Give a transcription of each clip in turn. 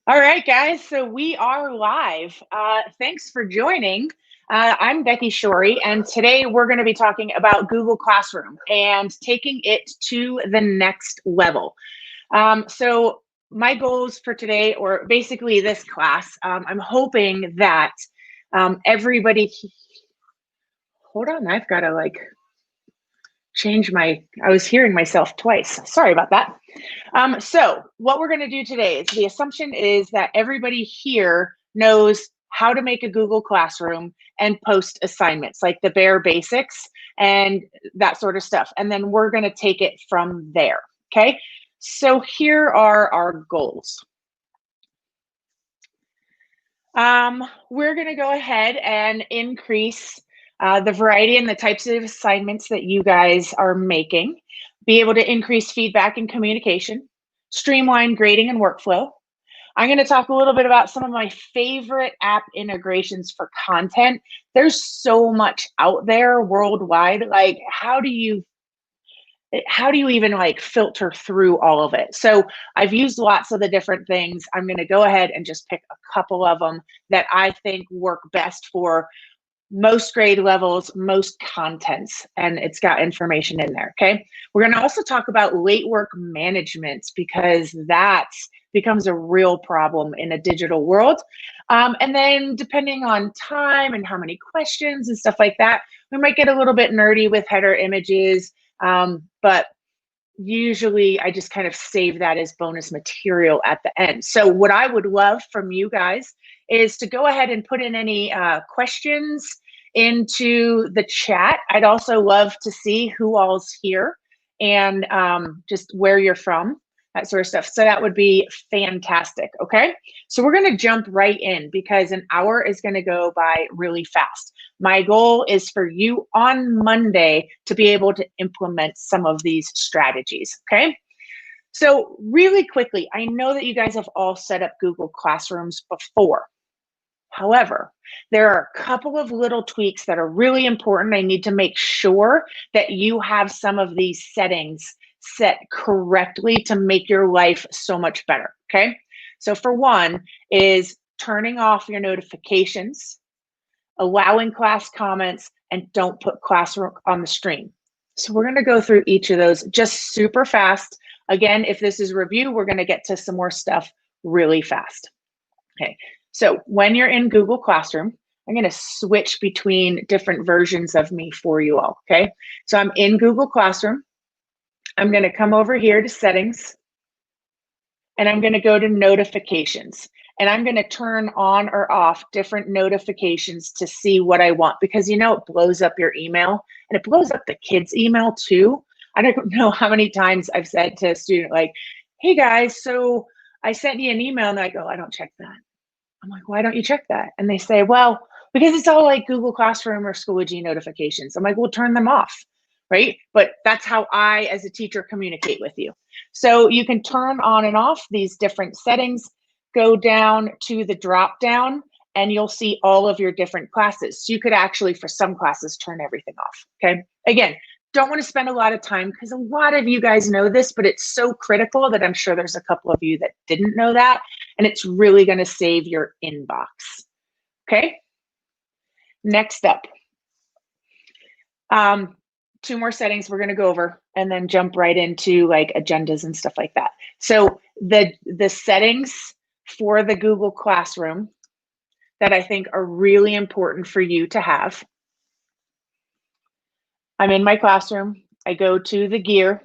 All right, guys, so we are live. Thanks for joining. I'm Becky Shorey, and today we're going to be talking about Google Classroom and taking it to the next level. So my goals for today, or basically this class, I'm hoping that everybody, hold on, I've got to change I was hearing myself twice. Sorry about that. So what we're going to do today is the assumption is that everybody here knows how to make a Google Classroom and post assignments, like the bare basics and that sort of stuff. And then we're going to take it from there. Okay. So here are our goals. We're going to go ahead and increase the variety and the types of assignments that you guys are making, be able to increase feedback and communication, streamline grading and workflow. I'm going to talk a little bit about some of my favorite app integrations for content. There's so much out there worldwide. Like, how do you even filter through all of it? So I've used lots of the different things. I'm going to go ahead and just pick a couple of them that I think work best for most grade levels, most contents, and it's got information in there, okay? We're going to also talk about late work management because that becomes a real problem in a digital world. And then depending on time and how many questions and stuff like that, we might get a little bit nerdy with header images, but usually I just kind of save that as bonus material at the end. So what I would love from you guys is to go ahead and put in any questions into the chat. I'd also love to see who all's here and just where you're from, that sort of stuff. So that would be fantastic, okay? So we're gonna jump right in because an hour is gonna go by really fast. My goal is for you on Monday to be able to implement some of these strategies, okay? So really quickly, I know that you guys have all set up Google Classrooms before. However, there are a couple of little tweaks that are really important. I need to make sure that you have some of these settings set correctly to make your life so much better, okay? So for one is turning off your notifications, allowing class comments, and don't put classroom on the stream. So we're going to go through each of those just super fast. Again, if this is review, we're going to get to some more stuff really fast. Okay, so when you're in Google Classroom, I'm going to switch between different versions of me for you all, okay? So I'm in Google Classroom. I'm going to come over here to settings, and I'm going to go to notifications. And I'm going to turn on or off different notifications to see what I want, because you know it blows up your email and it blows up the kids' email too. I don't know how many times I've said to a student like, hey guys, so I sent you an email, and they're like, oh, I don't check that. I'm like, why don't you check that? And they say, well, because it's all like Google Classroom or Schoology notifications. I'm like, well, turn them off, right? But that's how I, as a teacher, communicate with you. So you can turn on and off these different settings, go down to the drop down, and you'll see all of your different classes. So you could actually, for some classes, turn everything off, okay? Again, don't want to spend a lot of time because a lot of you guys know this, but it's so critical that I'm sure there's a couple of you that didn't know that, and it's really going to save your inbox, okay? Next up, two more settings we're going to go over and then jump right into like agendas and stuff like that. So the settings for the Google Classroom that I think are really important for you to have. I'm in my classroom. I go to the gear.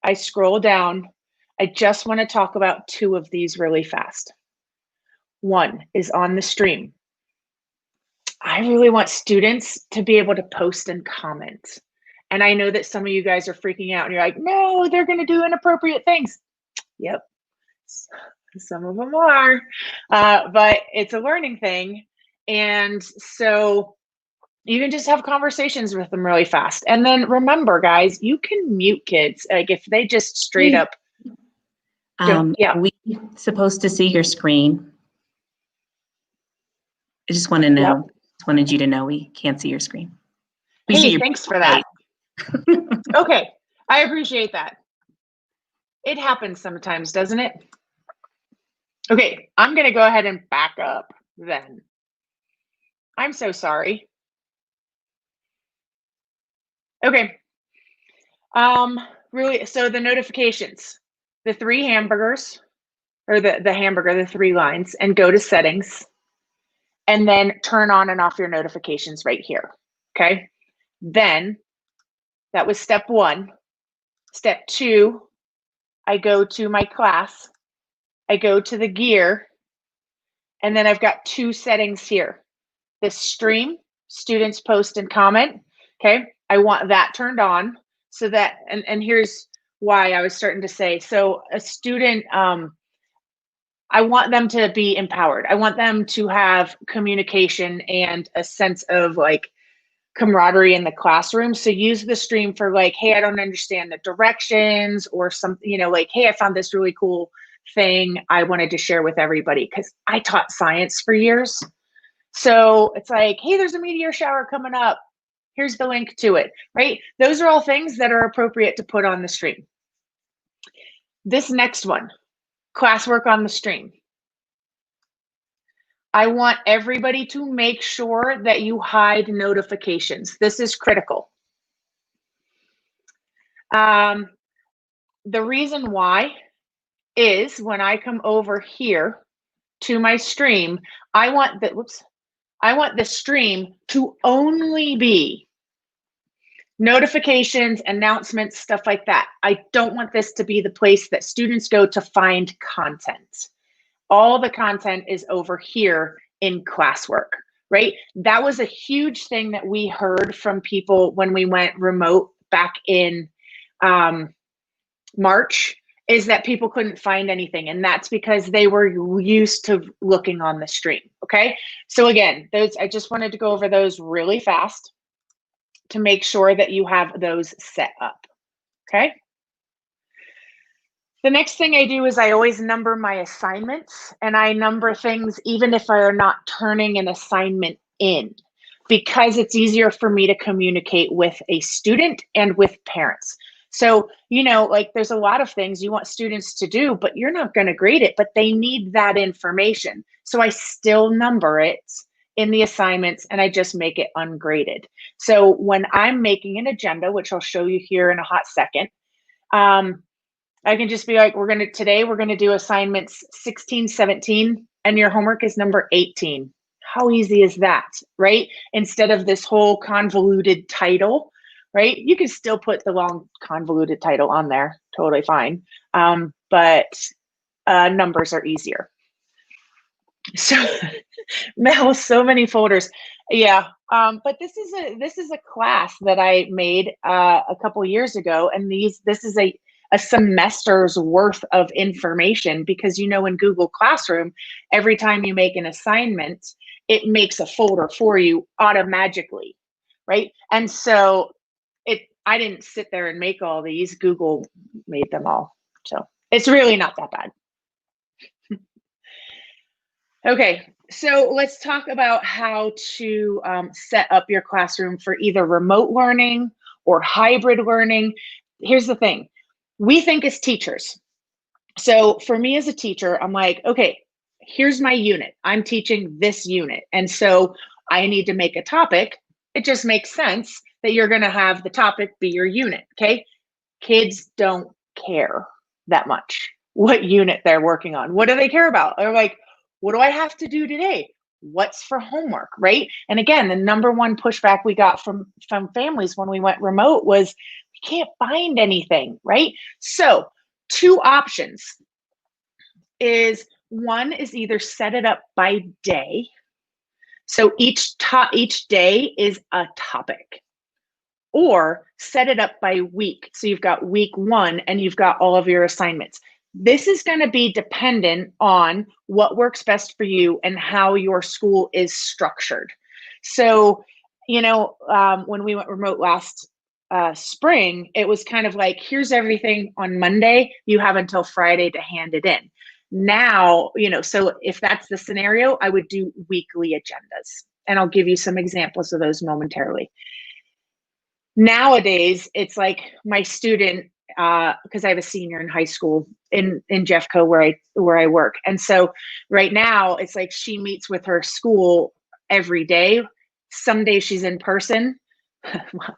I scroll down. I just want to talk about two of these really fast. One is on the stream. I really want students to be able to post and comment. And I know that some of you guys are freaking out and you're like, no, they're going to do inappropriate things. Yep, some of them are, but it's a learning thing. And so you can just have conversations with them really fast. And then remember, guys, you can mute kids. Like if they just straight up yeah. Are we supposed to see your screen? I just want to know. Yep. Just wanted you to know we can't see your screen. Hey, thanks for that. Okay, I appreciate that. It happens sometimes, doesn't it? Okay, I'm going to go ahead and back up then. I'm so sorry. Okay. Really, so the notifications, the 3 hamburgers, or the hamburger, the 3 lines, and go to settings, and then turn on and off your notifications right here. Okay. Then that was step 1. Step 2, I go to my class, I go to the gear, and then I've got 2 settings here. The stream, students post and comment. Okay. I want that turned on so that, and here's why I was starting to say, so a student, I want them to be empowered. I want them to have communication and a sense of like camaraderie in the classroom. So use the stream for like, hey, I don't understand the directions, or something, you know, like, hey, I found this really cool thing I wanted to share with everybody, because I taught science for years. So it's like, hey, there's a meteor shower coming up. Here's the link to it, right? Those are all things that are appropriate to put on the stream. This next one, classwork on the stream. I want everybody to make sure that you hide notifications. This is critical. The reason why is when I come over here to my stream, I want the stream to only be notifications, announcements, stuff like that. I don't want this to be the place that students go to find content. All the content is over here in classwork, right? That was a huge thing that we heard from people when we went remote back in March, is that people couldn't find anything. And that's because they were used to looking on the stream, okay? So again, I just wanted to go over those really fast to make sure that you have those set up, okay? The next thing I do is I always number my assignments, and I number things even if I are not turning an assignment in, because it's easier for me to communicate with a student and with parents. So, you know, like there's a lot of things you want students to do, but you're not going to grade it, but they need that information. So I still number it in the assignments, and I just make it ungraded. So when I'm making an agenda, which I'll show you here in a hot second, I can just be like, today we're going to do assignments 16, 17, and your homework is number 18. How easy is that, right? Instead of this whole convoluted title, right? You can still put the long convoluted title on there, totally fine. But numbers are easier. So Mel, so many folders. Yeah. But this is a class that I made a couple years ago, and this is a semester's worth of information, because you know in Google Classroom, every time you make an assignment, it makes a folder for you automatically, right? And so I didn't sit there and make all these. Google made them all. So it's really not that bad. Okay, so let's talk about how to set up your classroom for either remote learning or hybrid learning. Here's the thing. We think as teachers. So for me as a teacher, I'm like, okay, here's my unit. I'm teaching this unit. And so I need to make a topic. It just makes sense that you're going to have the topic be your unit, okay? Kids don't care that much what unit they're working on. What do they care about? They're like, what do I have to do today? What's for homework, right? And again, the number one pushback we got from families when we went remote was, we can't find anything, right? So 2 options is, one is either set it up by day. So each day is a topic, or set it up by week. So you've got week 1 and you've got all of your assignments. This is going to be dependent on what works best for you and how your school is structured. So, you know, when we went remote last spring, it was kind of like, here's everything on Monday, you have until Friday to hand it in. Now, you know, so if that's the scenario, I would do weekly agendas, and I'll give you some examples of those momentarily. Nowadays, it's like my student because I have a senior in high school in Jeffco where I work. And so right now it's like she meets with her school every day. Some days she's in person. Well,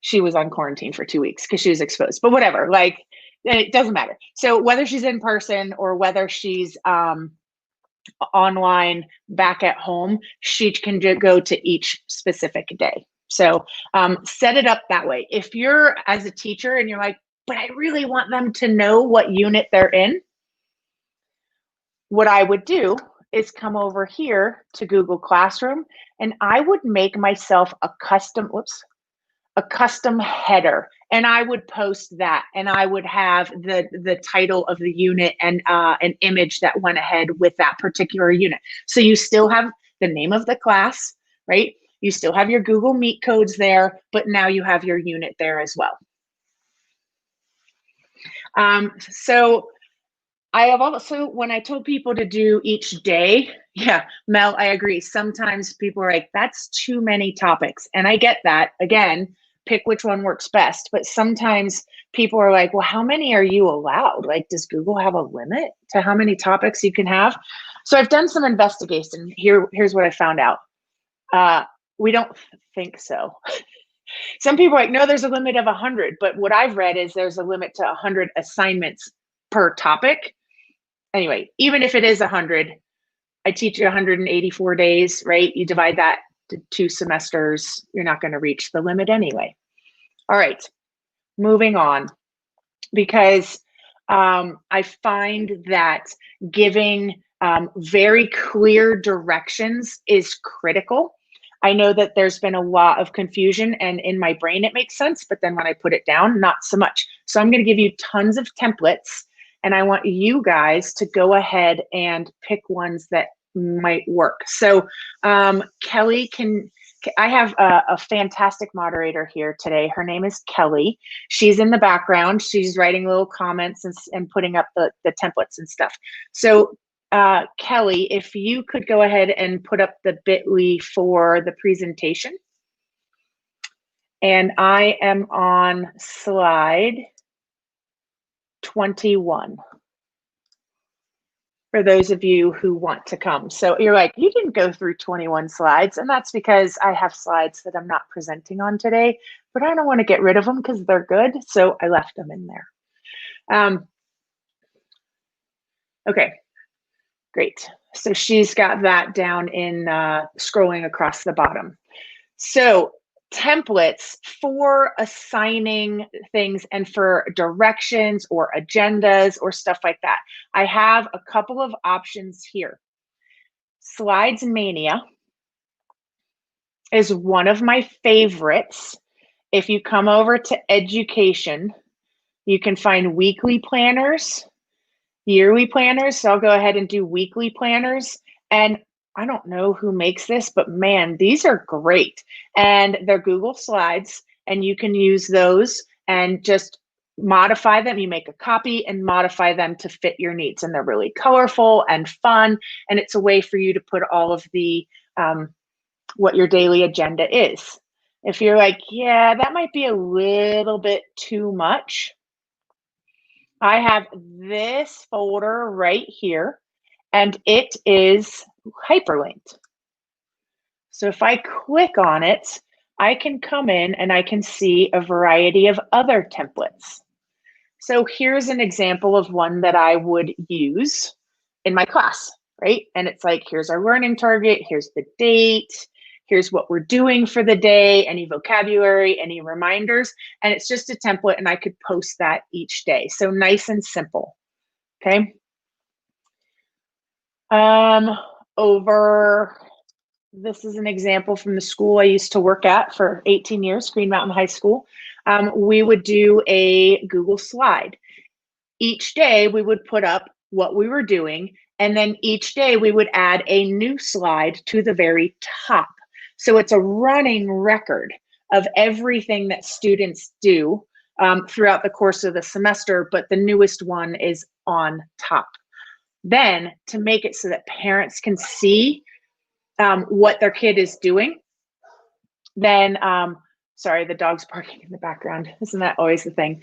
she was on quarantine for 2 weeks because she was exposed, but whatever, like it doesn't matter. So whether she's in person or whether she's online back at home, she can go to each specific day. So set it up that way. If you're as a teacher and you're like, but I really want them to know what unit they're in, what I would do is come over here to Google Classroom, and I would make myself a custom header, and I would post that, and I would have the title of the unit and an image that went ahead with that particular unit. So you still have the name of the class, right? You still have your Google Meet codes there, but now you have your unit there as well. So I have also, when I told people to do each day, yeah, Mel, I agree. Sometimes people are like, that's too many topics. And I get that. Again, pick which one works best. But sometimes people are like, well, how many are you allowed? Like, does Google have a limit to how many topics you can have? So I've done some investigation. Here's what I found out. We don't think so. Some people are like, no, there's a limit of 100. But what I've read is there's a limit to 100 assignments per topic. Anyway, even if it is 100, I teach you 184 days, right? You divide that to 2 semesters, you're not going to reach the limit anyway. All right, moving on, because I find that giving very clear directions is critical. I know that there's been a lot of confusion, and in my brain it makes sense, but then when I put it down, not so much. So I'm going to give you tons of templates, and I want you guys to go ahead and pick ones that might work. So Kelly, I have a fantastic moderator here today. Her name is Kelly. She's in the background. She's writing little comments and putting up the templates and stuff. So Kelly, if you could go ahead and put up the bit.ly for the presentation. And I am on slide 21 for those of you who want to come. So you're like, you didn't go through 21 slides, and that's because I have slides that I'm not presenting on today, but I don't want to get rid of them because they're good, so I left them in there. Okay, great. So she's got that down in scrolling across the bottom. So templates for assigning things and for directions or agendas or stuff like that. I have a couple of options here. Slides Mania is one of my favorites. If you come over to education, you can find weekly planners, yearly planners. So I'll go ahead and do weekly planners. And I don't know who makes this, but man, these are great. And they're Google Slides, and you can use those and just modify them. You make a copy and modify them to fit your needs. And they're really colorful and fun. And it's a way for you to put all of the, what your daily agenda is. If you're like, yeah, that might be a little bit too much, I have this folder right here, and it is hyperlinked. So if I click on it, I can come in and I can see a variety of other templates. So here's an example of one that I would use in my class, right? And it's like, here's our learning target, here's the date, here's what we're doing for the day, any vocabulary, any reminders, and it's just a template, and I could post that each day. So nice and simple, okay? This is an example from the school I used to work at for 18 years, Green Mountain High School. We would do a Google slide. Each day we would put up what we were doing, and then each day we would add a new slide to the very top. So it's a running record of everything that students do throughout the course of the semester, but the newest one is on top. Then to make it so that parents can see what their kid is doing, then Sorry, the dog's barking in the background. Isn't that always the thing?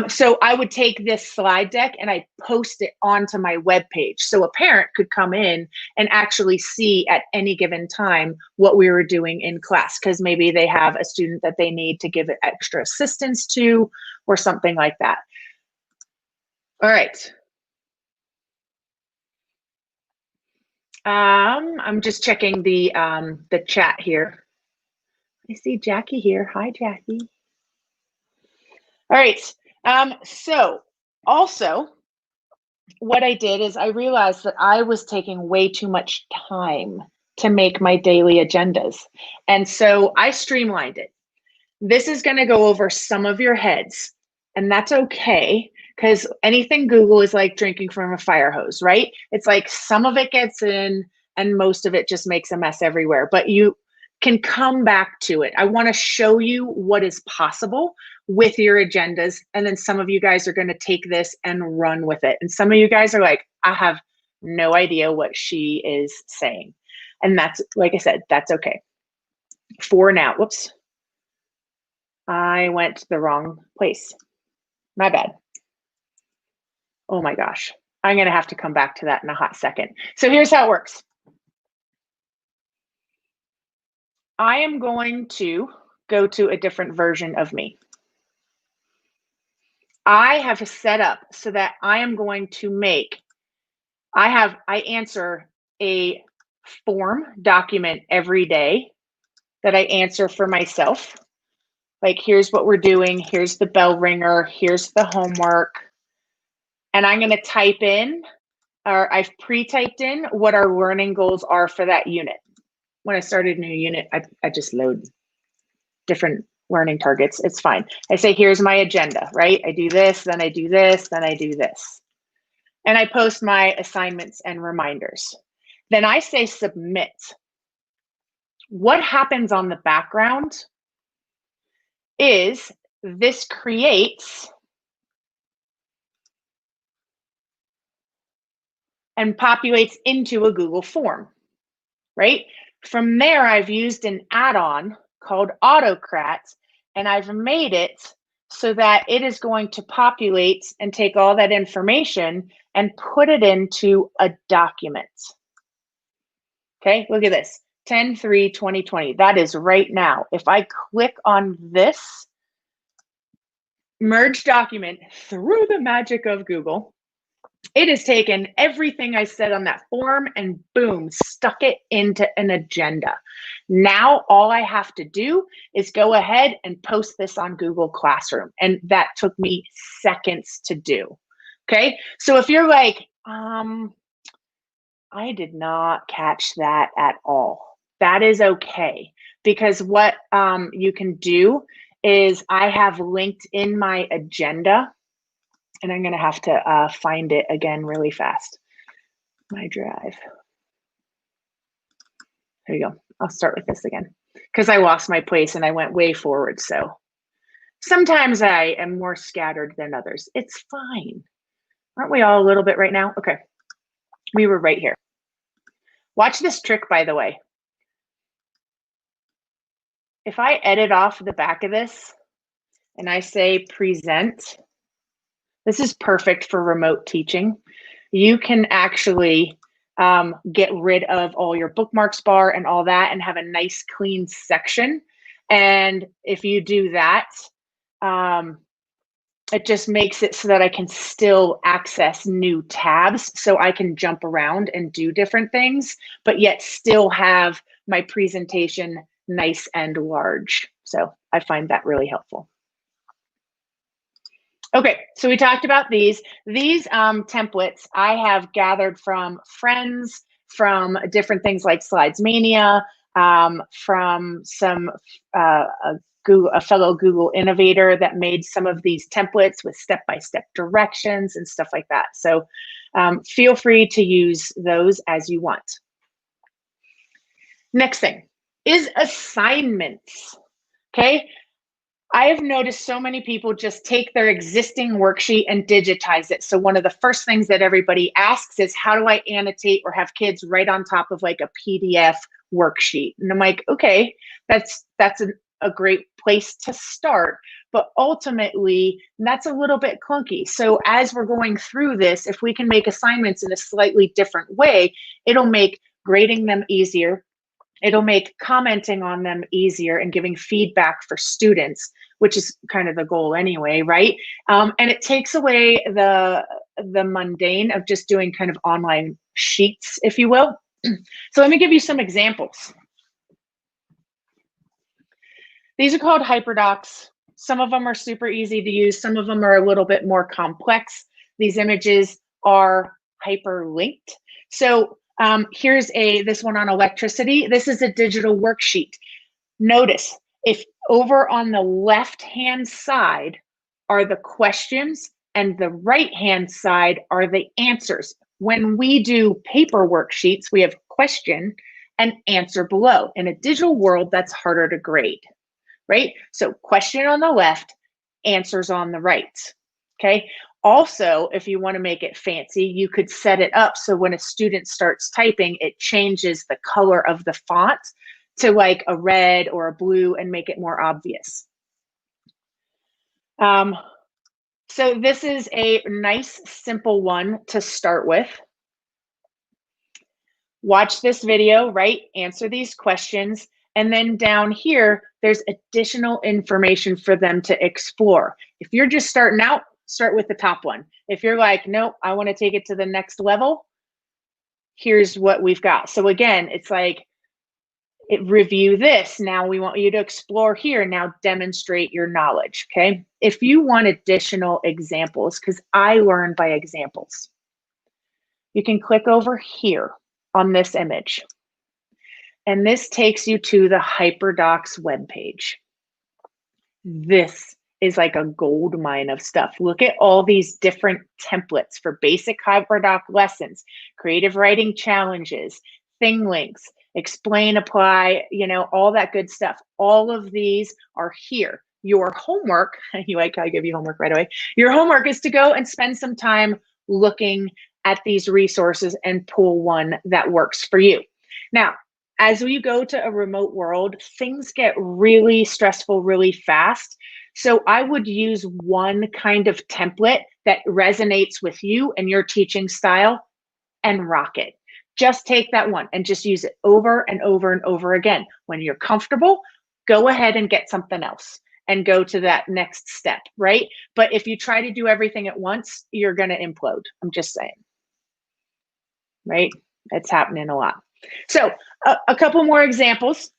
So I would take this slide deck and I post it onto my webpage. So a parent could come in and actually see at any given time what we were doing in class, because maybe they have a student that they need to give it extra assistance to or something like that. All right. I'm just checking the chat here. I see Jackie here. Hi, Jackie. All right. So also what I did is I realized that I was taking way too much time to make my daily agendas. And so I streamlined it. This is going to go over some of your heads, and that's okay, because anything Google is like drinking from a fire hose, right? It's like some of it gets in and most of it just makes a mess everywhere, but you can come back to it. I want to show you what is possible with your agendas. And then some of you guys are going to take this and run with it. And some of you guys are like, I have no idea what she is saying. And that's, like I said, that's okay. For now, whoops. I went to the wrong place. My bad. Oh my gosh. I'm going to have to come back to that in a hot second. So here's how it works. I am going to go to a different version of me. I have set up so that I am going to make, I answer a form document every day that I answer for myself. Like, here's what we're doing. Here's the bell ringer. Here's the homework. And I'm going to type in, or I've pre-typed in what our learning goals are for that unit. When I started a new unit, I just load different learning targets. It's fine. I say, here's my agenda, right? I do this, then I do this, then I do this. And I post my assignments and reminders. Then I say submit. What happens on the background is this creates and populates into a Google form, right? From there, I've used an add-on called Autocrat, and I've made it so that it is going to populate and take all that information and put it into a document. Okay, look at this, 10/3/2020. That is right now. If I click on this merge document through the magic of Google, it has taken everything I said on that form and boom, stuck it into an agenda. Now, all I have to do is go ahead and post this on Google Classroom. And that took me seconds to do. Okay, so if you're like, I did not catch that at all, that is okay. Because what you can do is I have linked in my agenda, and I'm going to have to find it again really fast. My drive. There you go. I'll start with this again because I lost my place and I went way forward. So sometimes I am more scattered than others. It's fine. Aren't we all a little bit right now? Okay. We were right here. Watch this trick, by the way. If I edit off the back of this and I say present, this is perfect for remote teaching. You can actually get rid of all your bookmarks bar and all that and have a nice clean section. And if you do that, it just makes it so that I can still access new tabs, so I can jump around and do different things, but yet still have my presentation nice and large. So I find that really helpful. Okay, so we talked about these. These templates I have gathered from friends, from different things like Slides Mania, from some a fellow Google innovator that made some of these templates with step-by-step directions and stuff like that. So feel free to use those as you want. Next thing is assignments, okay? I have noticed so many people just take their existing worksheet and digitize it. So one of the first things that everybody asks is, how do I annotate or have kids right on top of like a PDF worksheet? And I'm like, okay, that's an a great place to start, but ultimately that's a little bit clunky. So as we're going through this, if we can make assignments in a slightly different way, it'll make grading them easier. It'll make commenting on them easier and giving feedback for students, which is kind of the goal anyway, right? And it takes away the mundane of just doing kind of online sheets, if you will. So let me give you some examples. These are called Hyperdocs. Some of them are super easy to use. Some of them are a little bit more complex. These images are hyperlinked. So here's this one on electricity. This is a digital worksheet. Notice if over on the left-hand side are the questions and the right-hand side are the answers. When we do paper worksheets, we have question and answer below. In a digital world, that's harder to grade, right? So question on the left, answers on the right, okay? Also, if you want to make it fancy, you could set it up so when a student starts typing, it changes the color of the font to like a red or a blue and make it more obvious. So this is a nice, simple one to start with. Watch this video, right? Answer these questions. And then down here, there's additional information for them to explore. If you're just starting out, start with the top one. If you're like, nope, I want to take it to the next level, here's what we've got. So again, it's like, review this. Now we want you to explore here. Now demonstrate your knowledge, okay? If you want additional examples, because I learn by examples, you can click over here on this image. And this takes you to the Hyperdocs webpage. This is like a gold mine of stuff. Look at all these different templates for basic Hyperdoc lessons, creative writing challenges, thing links, explain, apply, you know, all that good stuff. All of these are here. Your homework, you like how I give you homework right away. Your homework is to go and spend some time looking at these resources and pull one that works for you. Now, as we go to a remote world, things get really stressful really fast. So I would use one kind of template that resonates with you and your teaching style and rock it. Just take that one and just use it over and over and over again. When you're comfortable, go ahead and get something else and go to that next step, right? But if you try to do everything at once, you're going to implode. I'm just saying, right? It's happening a lot. So a couple more examples.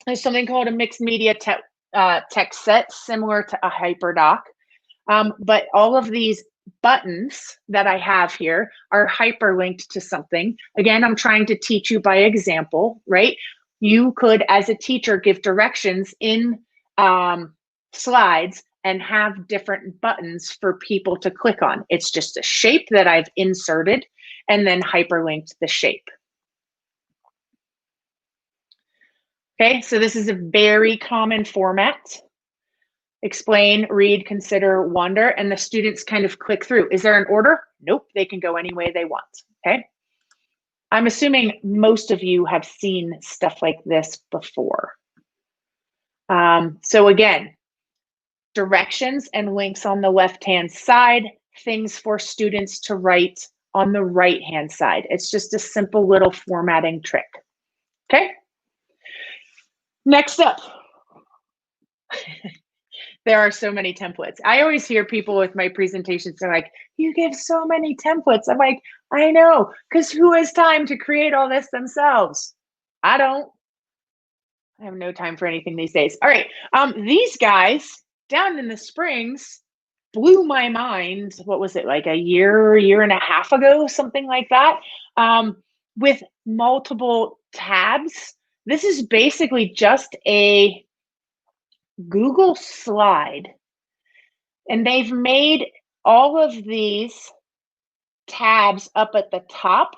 There's something called a mixed media text set, similar to a Hyperdoc. But all of these buttons that I have here are hyperlinked to something. Again, I'm trying to teach you by example, right? You could, as a teacher, give directions in slides and have different buttons for people to click on. It's just a shape that I've inserted and then hyperlinked the shape. Okay, so this is a very common format. Explain, read, consider, wonder, and the students kind of click through. Is there an order? Nope, they can go any way they want, okay? I'm assuming most of you have seen stuff like this before. So again, directions and links on the left-hand side, things for students to write on the right-hand side. It's just a simple little formatting trick, okay? Next up. There are so many templates. I always hear people with my presentations, they're like, you give so many templates. I'm like, I know, because who has time to create all this themselves? I don't. I have no time for anything these days. All right, these guys down in the Springs blew my mind. What was it, like a year and a half ago, something like that, with multiple tabs. This is basically just a Google slide, and they've made all of these tabs up at the top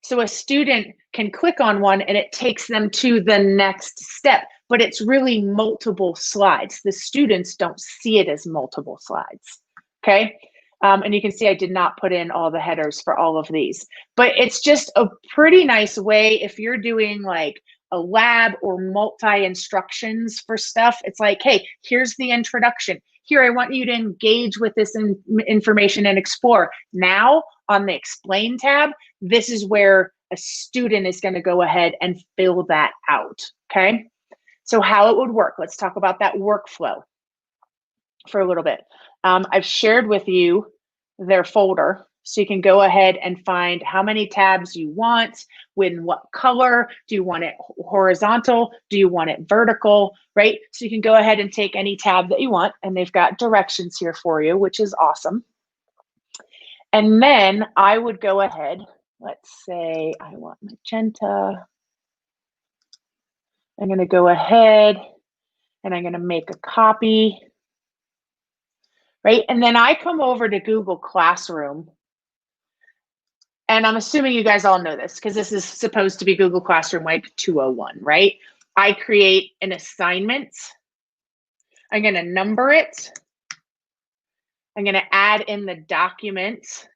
so a student can click on one and it takes them to the next step, but it's really multiple slides. The students don't see it as multiple slides, okay? And you can see I did not put in all the headers for all of these, but it's just a pretty nice way if you're doing like a lab or multi-instructions for stuff, it's like, hey, here's the introduction. Here, I want you to engage with this information and explore. Now, on the Explain tab, this is where a student is going to go ahead and fill that out, okay? So how it would work, let's talk about that workflow for a little bit. I've shared with you their folder, so you can go ahead and find how many tabs you want, in what color, do you want it horizontal, do you want it vertical, right? So you can go ahead and take any tab that you want, and they've got directions here for you, which is awesome. And then I would go ahead, let's say I want magenta. I'm gonna go ahead and I'm gonna make a copy, right? And then I come over to Google Classroom. And I'm assuming you guys all know this because this is supposed to be Google Classroom like 201, right? I create an assignment. I'm going to number it. I'm going to add in the document.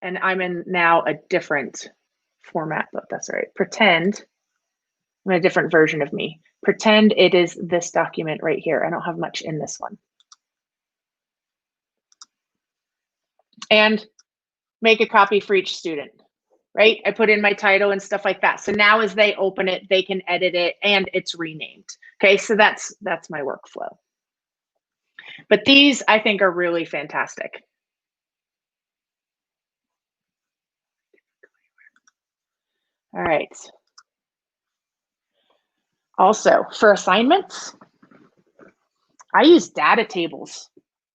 And I'm in now a different format, but that's all right. Pretend I'm a different version of me. Pretend it is this document right here. I don't have much in this one. And make a copy for each student, right? I put in my title and stuff like that. So now as they open it, they can edit it and it's renamed. Okay, so that's my workflow. But these I think are really fantastic. All right. Also, for assignments, I use data tables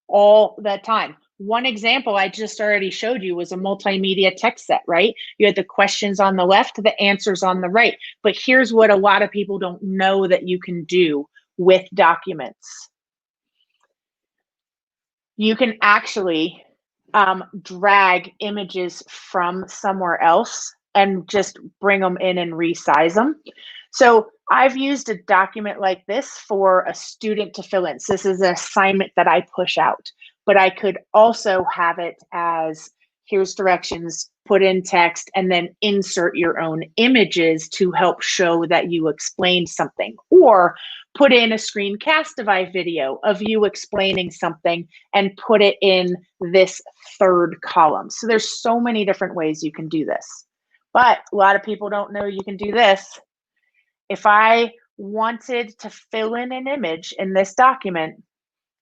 all the time. One example I just already showed you was a multimedia text set, right? You had the questions on the left, the answers on the right. But here's what a lot of people don't know that you can do with documents. You can actually drag images from somewhere else and just bring them in and resize them. So I've used a document like this for a student to fill in. So this is an assignment that I push out, but I could also have it as here's directions, put in text, and then insert your own images to help show that you explained something, or put in a screencastify video of you explaining something and put it in this third column. So there's so many different ways you can do this, but a lot of people don't know you can do this. If I wanted to fill in an image in this document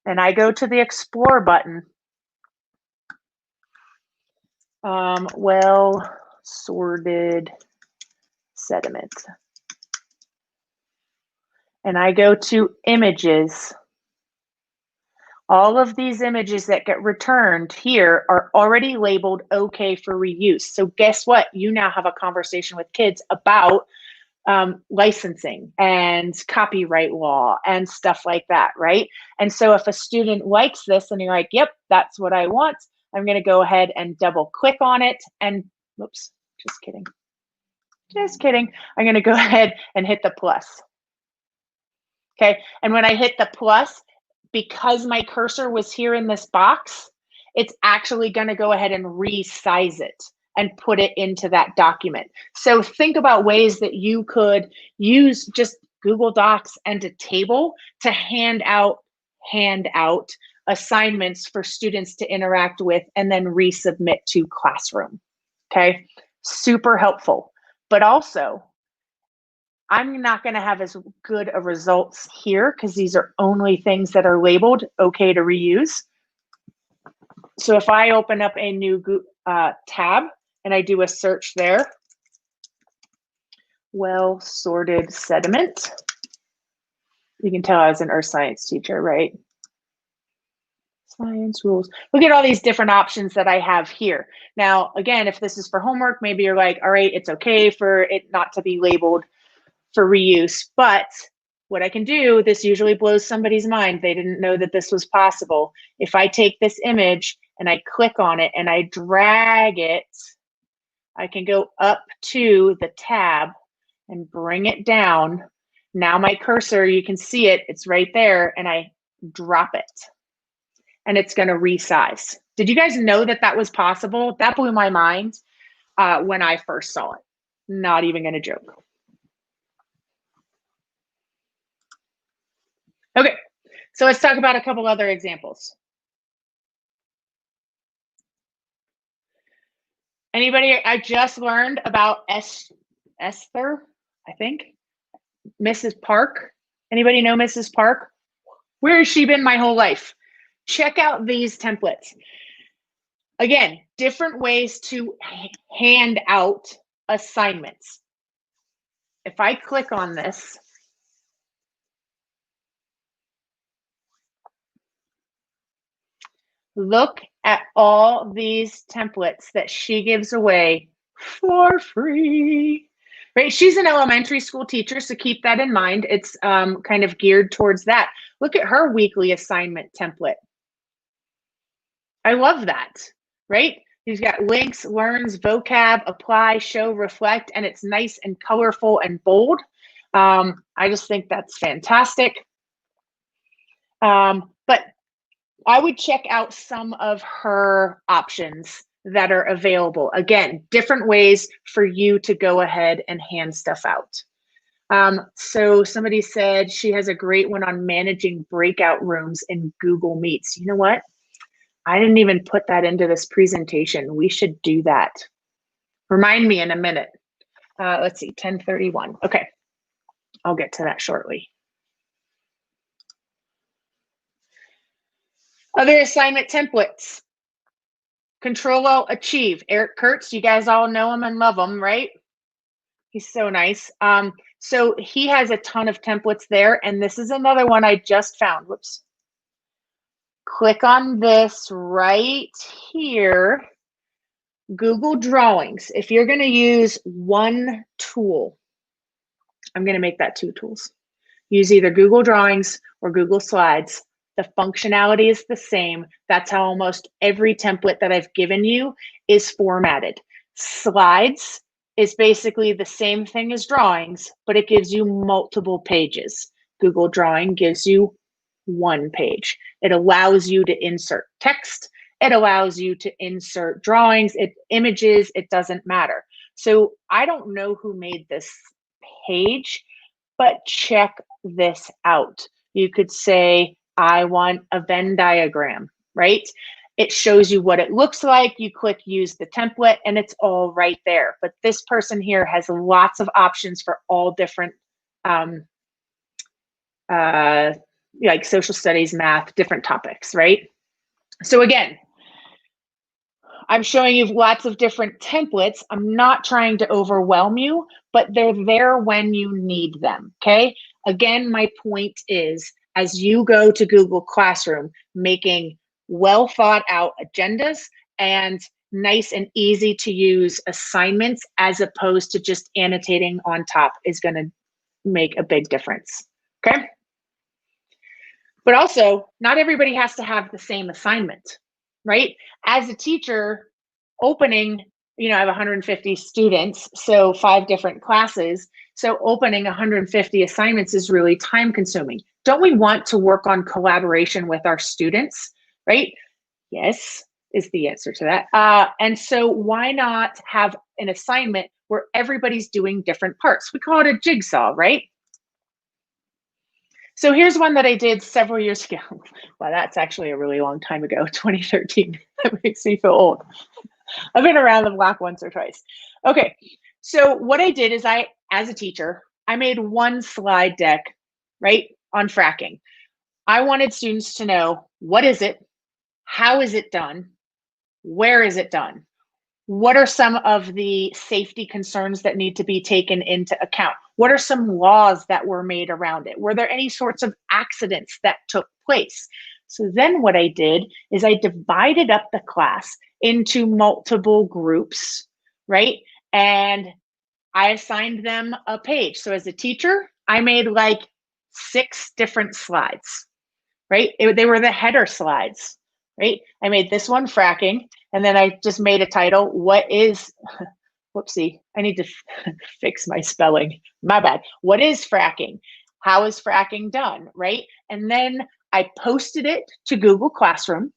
and I go to the Explore button, well-sorted sediment, and I go to images, all of these images that get returned here are already labeled okay for reuse. So guess what? You now have a conversation with kids about licensing and copyright law and stuff like that, right? And so if a student likes this and you're like, yep, that's what I want, I'm going to go ahead and double click on it and, whoops, just kidding. Just kidding. I'm going to go ahead and hit the plus. Okay, and when I hit the plus, because my cursor was here in this box, it's actually going to go ahead and resize it and put it into that document. So think about ways that you could use just Google Docs and a table to hand out assignments for students to interact with and then resubmit to Classroom. Okay, super helpful. But also, I'm not going to have as good a results here because these are only things that are labeled okay to reuse. So if I open up a new tab and I do a search there, well-sorted sediment. You can tell I was an earth science teacher, right? Science rules. Look at all these different options that I have here. Now, again, if this is for homework, maybe you're like, all right, it's okay for it not to be labeled for reuse, but what I can do, this usually blows somebody's mind. They didn't know that this was possible. If I take this image and I click on it and I drag it, I can go up to the tab and bring it down. Now my cursor, you can see it, it's right there, and I drop it and it's going to resize. Did you guys know that that was possible? That blew my mind when I first saw it. Not even going to joke. Okay, so let's talk about a couple other examples. Anybody? I just learned about Esther, I think. Mrs. Park. Anybody know Mrs. Park? Where has she been my whole life? Check out these templates. Again, different ways to hand out assignments. If I click on this, look at all these templates that she gives away for free. Right? She's an elementary school teacher, so keep that in mind. It's kind of geared towards that. Look at her weekly assignment template. I love that, right? You've got links, learns, vocab, apply, show, reflect, and it's nice and colorful and bold. I just think that's fantastic. But I would check out some of her options that are available. Again, different ways for you to go ahead and hand stuff out. So somebody said she has a great one on managing breakout rooms in Google Meets. You know what? I didn't even put that into this presentation. We should do that. Remind me in a minute. Let's see, 10:31. Okay, I'll get to that shortly. Other assignment templates. Control-Alt-Achieve. Eric Kurtz, you guys all know him and love him, right? He's so nice. So he has a ton of templates there, and this is another one I just found. Whoops. Click on this right here. Google Drawings. If you're going to use one tool, I'm going to make that 2 tools. Use either Google Drawings or Google Slides. The functionality is the same. That's how almost every template that I've given you is formatted. Slides is basically the same thing as drawings, but it gives you multiple pages. Google Drawing gives you 1 page. It allows you to insert text. It allows you to insert drawings, images, it doesn't matter. So I don't know who made this page, but check this out. You could say, I want a Venn diagram, right? It shows you what it looks like. You click use the template and it's all right there. But this person here has lots of options for all different like social studies, math, different topics, right? So again, I'm showing you lots of different templates. I'm not trying to overwhelm you, but they're there when you need them, okay? Again, my point is, as you go to Google Classroom, making well thought out agendas and nice and easy to use assignments as opposed to just annotating on top is gonna make a big difference, okay? But also, not everybody has to have the same assignment, right? As a teacher, opening, I have 150 students, so 5 different classes. So opening 150 assignments is really time consuming. Don't we want to work on collaboration with our students, right? Yes, is the answer to that. And so why not have an assignment where everybody's doing different parts? We call it a jigsaw, right? So here's one that I did several years ago. Well, that's actually a really long time ago, 2013. That makes me feel old. I've been around the block once or twice. Okay, so what I did is as a teacher, I made 1 slide deck, right, on fracking. I wanted students to know, what is it? How is it done? Where is it done? What are some of the safety concerns that need to be taken into account? What are some laws that were made around it? Were there any sorts of accidents that took place? So then what I did is I divided up the class into multiple groups, right? And I assigned them a page. So as a teacher, I made like 6 different slides, right? They were the header slides, right? I made this one fracking, and then I just made a title, what is, whoopsie, I need to fix my spelling, my bad. What is fracking? How is fracking done, right? And then I posted it to Google Classroom,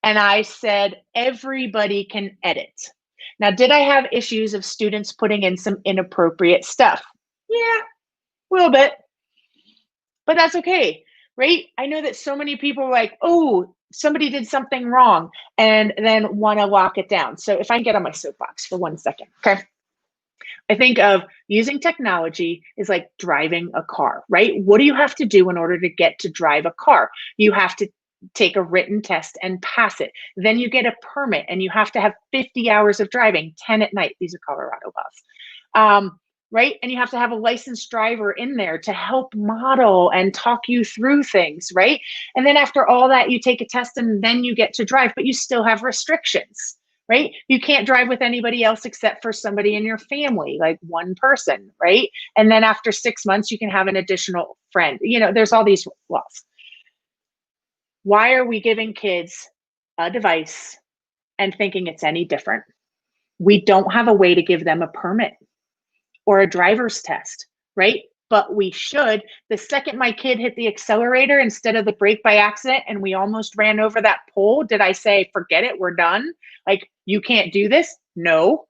and I said, everybody can edit. Now, did I have issues of students putting in some inappropriate stuff? Yeah, a little bit. but that's okay, right? I know that so many people are like, oh, somebody did something wrong, and then want to lock it down. So if I can get on my soapbox for 1 second, okay? I think of using technology is like driving a car, right? What do you have to do in order to get to drive a car? You have to take a written test and pass it. Then you get a permit and you have to have 50 hours of driving, 10 at night. These are Colorado laws. Right? And you have to have a licensed driver in there to help model and talk you through things, right? And then after all that, you take a test and then you get to drive, but you still have restrictions, right? You can't drive with anybody else except for somebody in your family, like one person, right? And then after 6 months, you can have an additional friend. You know, there's all these laws. Why are we giving kids a device and thinking it's any different? We don't have a way to give them a permit or a driver's test, right? But we should. The second my kid hit the accelerator instead of the brake by accident and we almost ran over that pole, did I say, forget it, we're done? Like, you can't do this? No.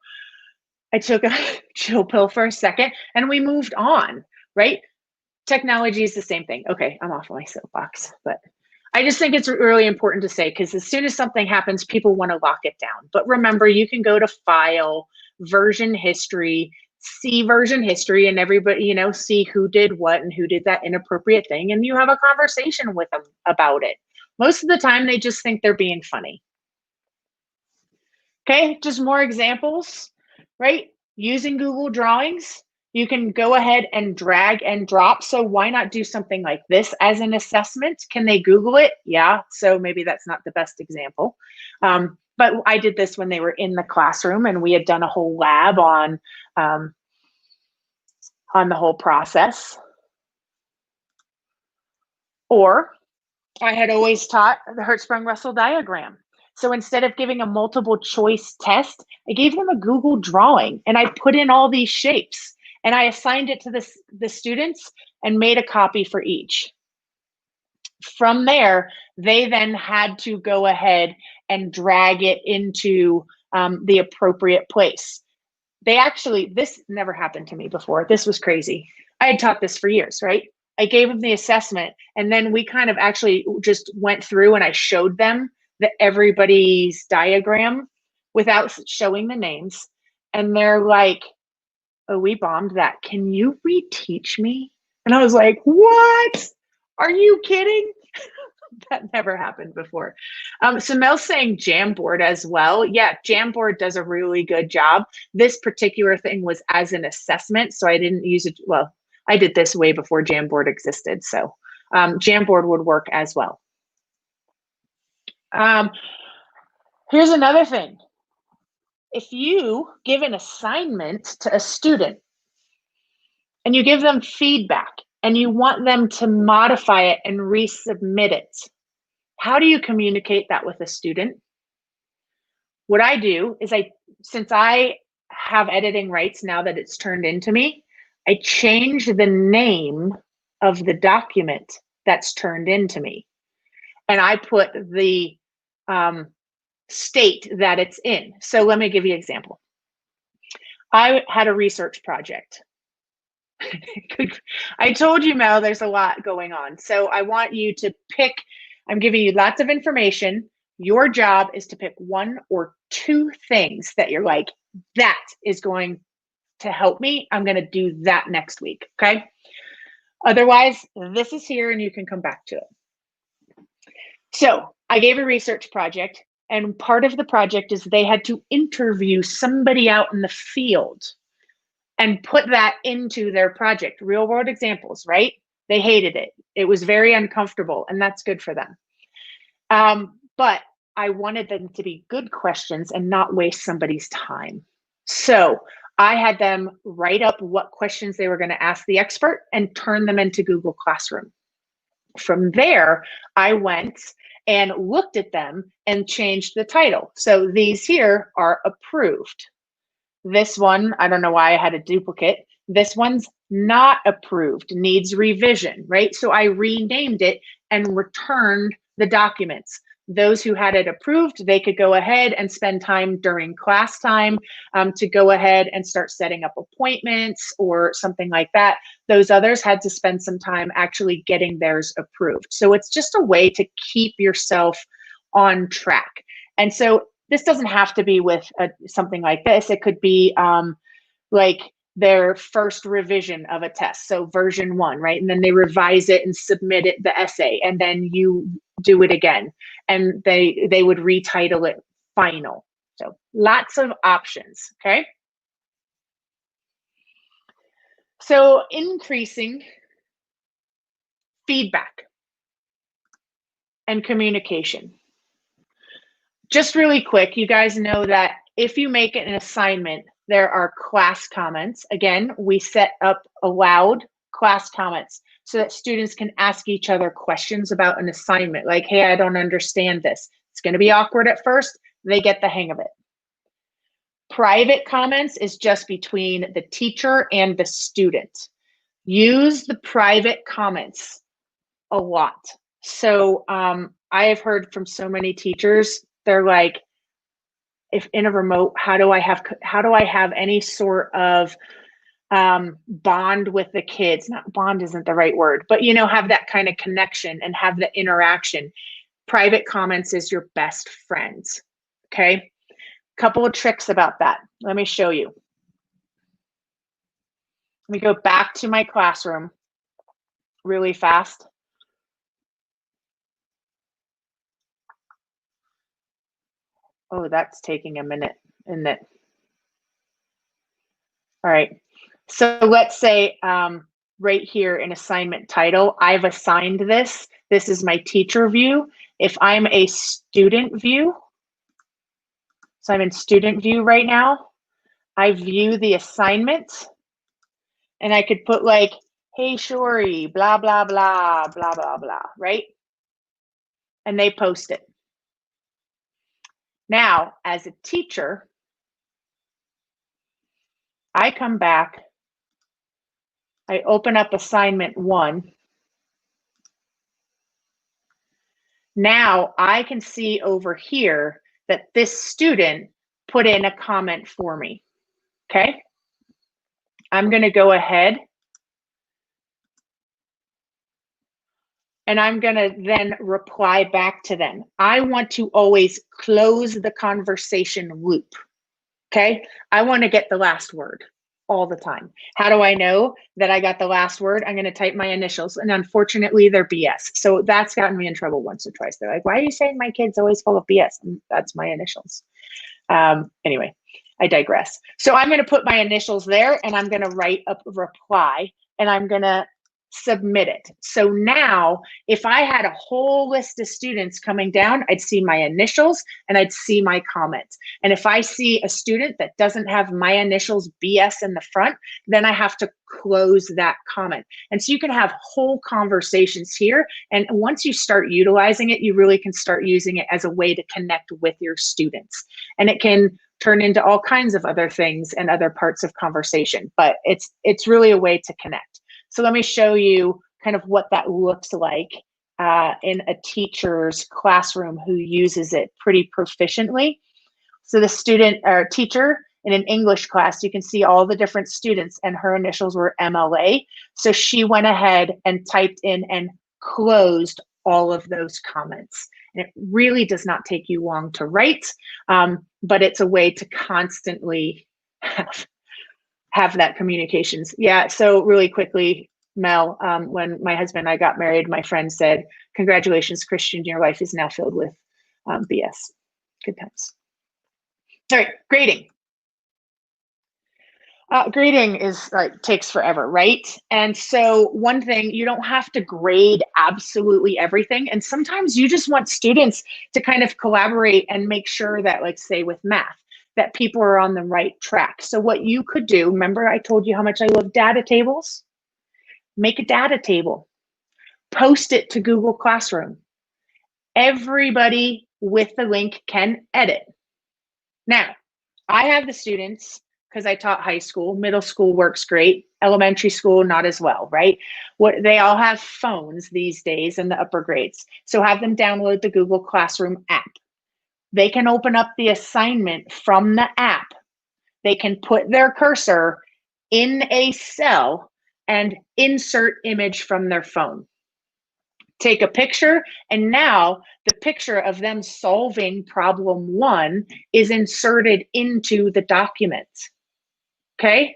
I took a chill pill for a second and we moved on, right? Technology is the same thing. Okay, I'm off my soapbox, but I just think it's really important to say, because as soon as something happens, people want to lock it down. But remember, you can go to File, Version History, see version history, and everybody, you know, see who did what and who did that inappropriate thing, and you have a conversation with them about it. Most of the time, they just think they're being funny. Okay, just more examples, right? Using Google Drawings, you can go ahead and drag and drop. So why not do something like this as an assessment? Can they Google it? Yeah, so maybe that's not the best example. But I did this when they were in the classroom and we had done a whole lab on the whole process. Or I had always taught the Hertzsprung-Russell diagram. So instead of giving a multiple choice test, I gave them a Google drawing and I put in all these shapes and I assigned it to the students and made a copy for each. From there, they then had to go ahead and drag it into the appropriate place. They actually, this never happened to me before. This was crazy. I had taught this for years, right? I gave them the assessment and then we kind of actually just went through and I showed them everybody's diagram without showing the names. And they're like, oh, we bombed that. Can you reteach me? And I was like, what? Are you kidding? That never happened before. So Mel's saying Jamboard as well. Yeah, Jamboard does a really good job. This particular thing was as an assessment, so I didn't use it. Well, I did this way before Jamboard existed, so Jamboard would work as well. Here's another thing. If you give an assignment to a student and you give them feedback and you want them to modify it and resubmit it, how do you communicate that with a student? What I do is since I have editing rights now that it's turned into me, I change the name of the document that's turned into me. And I put the state that it's in. So let me give you an example. I had a research project. I told you, Mel, there's a lot going on. So I want you to pick, I'm giving you lots of information. Your job is to pick 1 or 2 things that you're like, that is going to help me. I'm going to do that next week. Okay. Otherwise, this is here and you can come back to it. So I gave a research project. And part of the project is they had to interview somebody out in the field and put that into their project. Real world examples, right? They hated it. It was very uncomfortable, and that's good for them. But I wanted them to be good questions and not waste somebody's time. So I had them write up what questions they were going to ask the expert and turn them into Google Classroom. From there, I went and looked at them and changed the title. So these here are approved. This one, I don't know why I had a duplicate. This one's not approved, needs revision, right? So I renamed it and returned the documents. Those who had it approved, they could go ahead and spend time during class time to go ahead and start setting up appointments or something like that. Those others had to spend some time actually getting theirs approved. So it's just a way to keep yourself on track. And so this doesn't have to be with something like this. It could be like their first revision of a test. So version 1, right? And then they revise it and submit it, the essay, and then you do it again. And they would retitle it final. So lots of options, okay? So increasing feedback and communication. Just really quick, you guys know that if you make it an assignment, there are class comments. Again, we set up allowed class comments so that students can ask each other questions about an assignment, like, hey, I don't understand this. It's going to be awkward at first. They get the hang of it. Private comments is just between the teacher and the student. Use the private comments a lot. So I have heard from so many teachers, they're like, if in a remote, how do I have any sort of bond with the kids? Not bond isn't the right word, but have that kind of connection and have the interaction. Private comments is your best friend. Okay. Couple of tricks about that. Let me show you. Let me go back to my classroom really fast. Oh, that's taking a minute, isn't it? All right. So let's say right here in assignment title, I've assigned this. This is my teacher view. If I'm a student view, so I'm in student view right now, I view the assignment and I could put like, hey, Shorey, blah, blah, blah, blah, blah, blah, right? And they post it. Now, as a teacher, I come back, I open up assignment 1. Now I can see over here that this student put in a comment for me, okay? I'm gonna go ahead and I'm gonna then reply back to them. I want to always close the conversation loop, okay? I wanna get the last word all the time. How do I know that I got the last word? I'm gonna type my initials, and unfortunately they're BS. So that's gotten me in trouble once or twice. They're like, why are you saying my kid's always full of BS? And that's my initials. Anyway, I digress. So I'm gonna put my initials there and I'm gonna write a reply and I'm gonna submit it. So now if I had a whole list of students coming down, I'd see my initials and I'd see my comments. And if I see a student that doesn't have my initials BS in the front, then I have to close that comment. And so you can have whole conversations here. And once you start utilizing it, you really can start using it as a way to connect with your students. And it can turn into all kinds of other things and other parts of conversation, but it's really a way to connect. So let me show you kind of what that looks like in a teacher's classroom who uses it pretty proficiently. So the student or teacher in an English class, you can see all the different students and her initials were MLA. So she went ahead and typed in and closed all of those comments. And it really does not take you long to write, but it's a way to constantly have that communications. Yeah, so really quickly, Mel, when my husband and I got married, my friend said, congratulations, Christian, your life is now filled with BS. Good times. All right, grading. Grading is takes forever, right? And so one thing, you don't have to grade absolutely everything. And sometimes you just want students to kind of collaborate and make sure that, like, say with math, that people are on the right track. So what you could do, remember I told you how much I love data tables? Make a data table, post it to Google Classroom. Everybody with the link can edit. Now, I have the students because I taught high school. Middle school works great. Elementary school, not as well, right? They all have phones these days in the upper grades. So have them download the Google Classroom app. They can open up the assignment from the app. They can put their cursor in a cell and insert image from their phone. Take a picture, and now the picture of them solving problem 1 is inserted into the document. Okay?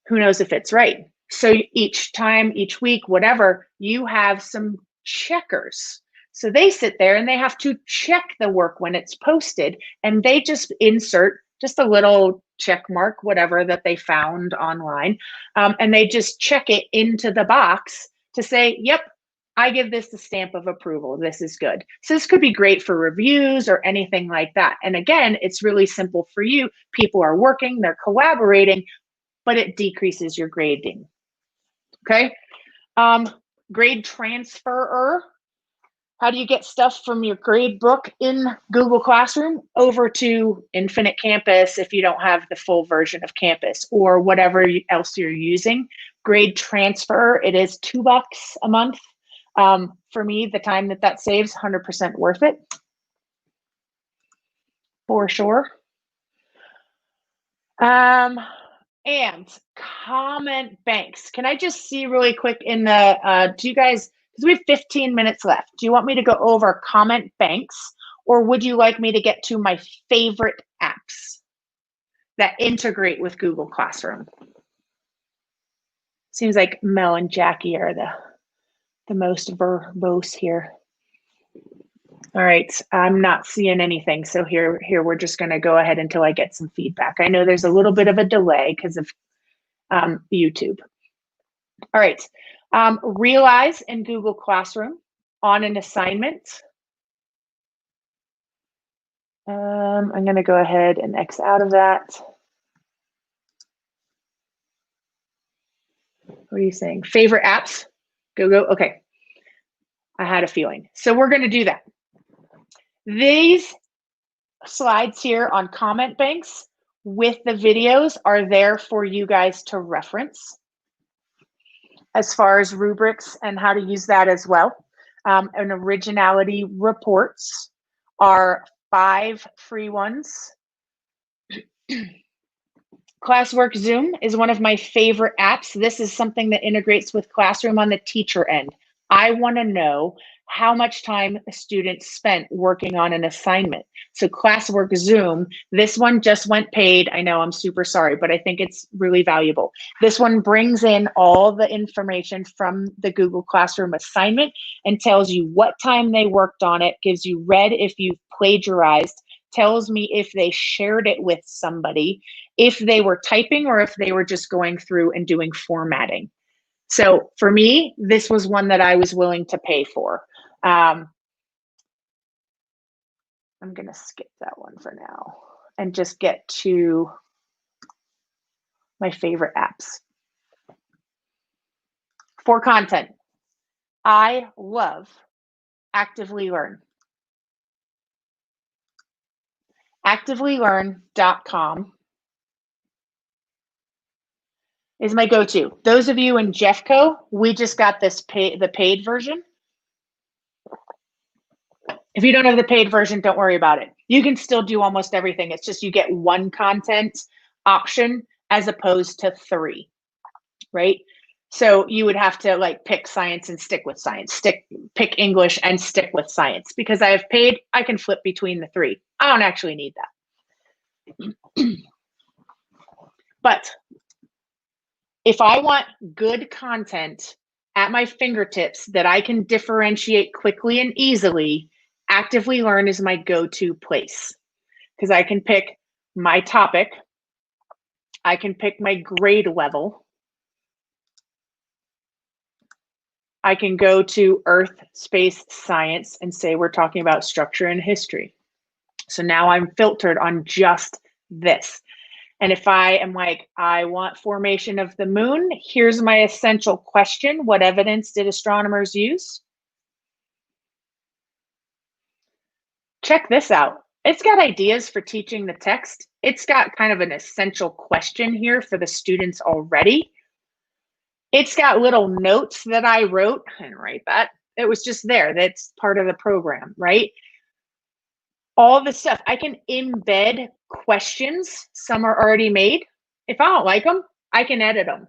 Who knows if it's right? So each time, each week, whatever, you have some checkers. So they sit there and they have to check the work when it's posted, and they just insert just a little check mark, whatever that they found online, and they just check it into the box to say, yep, I give this the stamp of approval. This is good. So this could be great for reviews or anything like that. And again, it's really simple for you. People are working, they're collaborating, but it decreases your grading. Okay. Grade transfer. How do you get stuff from your grade book in Google Classroom over to Infinite Campus if you don't have the full version of Campus or whatever else you're using? Grade transfer, it is $2 a month. For me, the time that saves, 100% worth it. For sure. And comment banks. Can I just see really quick in the, do you guys, because we have 15 minutes left. Do you want me to go over comment banks, or would you like me to get to my favorite apps that integrate with Google Classroom? Seems like Mel and Jackie are the most verbose here. All right, I'm not seeing anything. So here we're just gonna go ahead until I get some feedback. I know there's a little bit of a delay because of YouTube. All right, realize in Google Classroom on an assignment. I'm gonna go ahead and X out of that. What are you saying? Favorite apps? Go. Okay. I had a feeling. So we're going to do that. These slides here on comment banks with the videos are there for you guys to reference as far as rubrics and how to use that as well. And originality reports are 5 free ones. Classwork Zoom is one of my favorite apps. This is something that integrates with Classroom on the teacher end. I want to know how much time a student spent working on an assignment. So Classwork Zoom, this one just went paid. I know, I'm super sorry, but I think it's really valuable. This one brings in all the information from the Google Classroom assignment and tells you what time they worked on it, gives you red if you've plagiarized, tells me if they shared it with somebody, if they were typing or if they were just going through and doing formatting. So for me, this was one that I was willing to pay for. I'm going to skip that one for now and just get to my favorite apps. For content, I love Actively Learn. ActivelyLearn.com is my go-to. Those of you in Jeffco, we just got this the paid version. If you don't have the paid version, don't worry about it. You can still do almost everything. It's just you get one content option as opposed to 3, right? So you would have to like pick science and stick with science, pick English and stick with science. Because I have paid, I can flip between the 3. I don't actually need that. But if I want good content at my fingertips that I can differentiate quickly and easily, Actively Learn is my go-to place because I can pick my topic, I can pick my grade level, I can go to Earth, Space, Science and say we're talking about structure and history. So now I'm filtered on just this. And if I am like, I want formation of the moon, here's my essential question. What evidence did astronomers use? Check this out. It's got ideas for teaching the text. It's got kind of an essential question here for the students already. It's got little notes that I wrote. I didn't write that. It was just there. That's part of the program, right? All the stuff. I can embed questions. Some are already made. If I don't like them, I can edit them.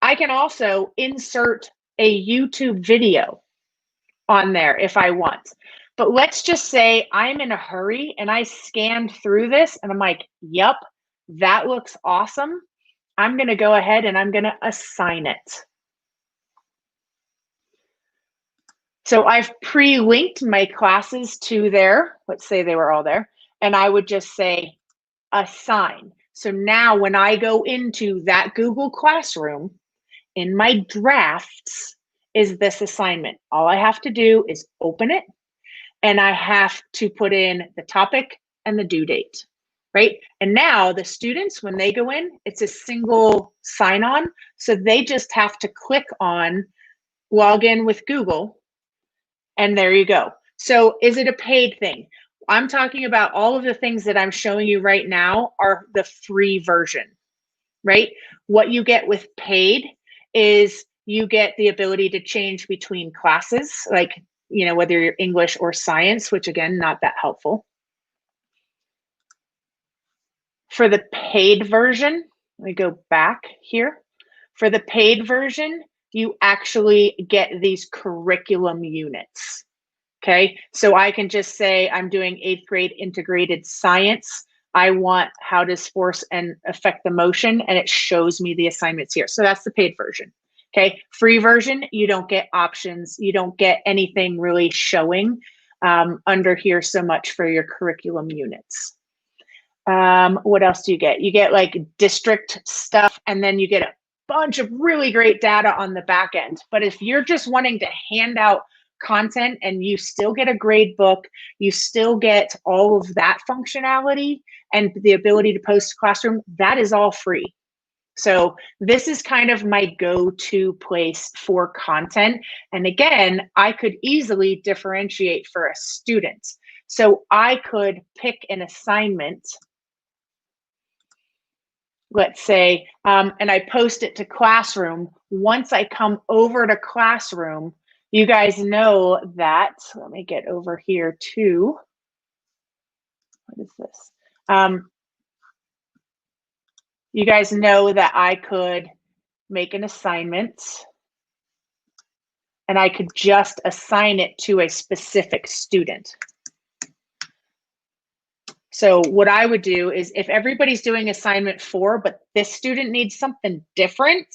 I can also insert a YouTube video on there if I want. But let's just say I'm in a hurry and I scanned through this and I'm like, yep, that looks awesome. I'm going to go ahead and I'm going to assign it. So I've pre-linked my classes to there. Let's say they were all there. And I would just say assign. So now when I go into that Google Classroom, in my drafts is this assignment. All I have to do is open it, and I have to put in the topic and the due date, right? And now the students, when they go in, it's a single sign-on. So they just have to click on log in with Google, and there you go. So is it a paid thing? I'm talking about all of the things that I'm showing you right now are the free version, right? What you get with paid is you get the ability to change between classes, like, you know, whether you're English or science, which again, not that helpful. For the paid version, let me go back here. For the paid version, you actually get these curriculum units. Okay, so I can just say I'm doing 8th grade integrated science. I want how does force and affect the motion, and it shows me the assignments here. So that's the paid version. Okay, free version, you don't get options. You don't get anything really showing under here so much for your curriculum units. What else do you get? You get like district stuff, and then you get a bunch of really great data on the back end. But if you're just wanting to hand out content and you still get a grade book, you still get all of that functionality and the ability to post classroom, that is all free. So this is kind of my go-to place for content. And again, I could easily differentiate for a student. So I could pick an assignment, let's say, and I post it to Classroom. Once I come over to Classroom, you guys know that, let me get over here to, what is this? You guys know that I could make an assignment and I could just assign it to a specific student. So what I would do is if everybody's doing assignment 4, but this student needs something different,